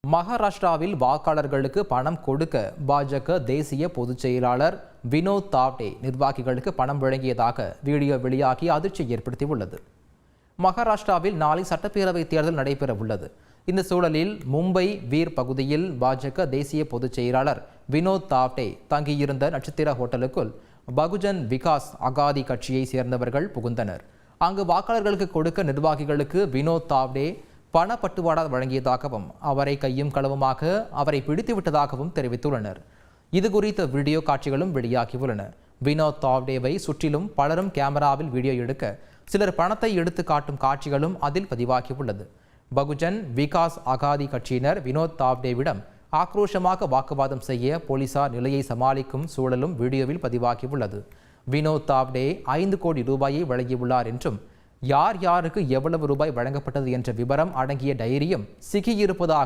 மகாராஷ்டிராவில் வாக்காளர்களுக்கு பணம் கொடுக்க பாஜக தேசிய பொதுச் செயலாளர் வினோத் தாவ்டே நிர்வாகிகளுக்கு பணம் வழங்கியதாக வீடியோ வெளியாகி அதிர்ச்சி ஏற்படுத்தியுள்ளது. மகாராஷ்டிராவில் நாளை சட்டப்பேரவை தேர்தல் நடைபெற உள்ளது. இந்த சூழலில் மும்பை வீர் பகுதியில் பாஜக தேசிய பொதுச் செயலாளர் வினோத் தாவ்டே தங்கியிருந்த நட்சத்திர ஹோட்டலுக்குள் பகுஜன் விகாஸ் அகாதி கட்சியை சேர்ந்தவர்கள் புகுந்தனர். அங்கு வாக்காளர்களுக்கு கொடுக்க நிர்வாகிகளுக்கு வினோத் தாவ்டே பணப்பட்டுவாடா வழங்கியதாகவும் அவரை கையும் களவுமாக அவரை பிடித்துவிட்டதாகவும் தெரிவித்துள்ளனர். இது குறித்த வீடியோ காட்சிகளும் வெளியாகியுள்ளன. வினோத் தாவ்டேவை சுற்றிலும் பலரும் கேமராவில் வீடியோ எடுக்க சிலர் பணத்தை எடுத்து காட்டும் காட்சிகளும் அதில் பதிவாகியுள்ளது. பகுஜன் விகாஸ் அகாதி கட்சியினர் வினோத் தாவ்டேவிடம் ஆக்ரோஷமாக வாக்குவாதம் செய்ய போலீசார் நிலையை சமாளிக்கும் சூழலும் வீடியோவில் பதிவாகியுள்ளது. வினோத் தாவ்டே 5 கோடி ரூபாயை வழங்கியுள்ளார் என்றும் யார் யாருக்கு எவ்வளவு ரூபாய் வழங்கப்பட்டது என்ற விவரம் அடங்கிய டைரியும் சிக்கியிருப்பதாக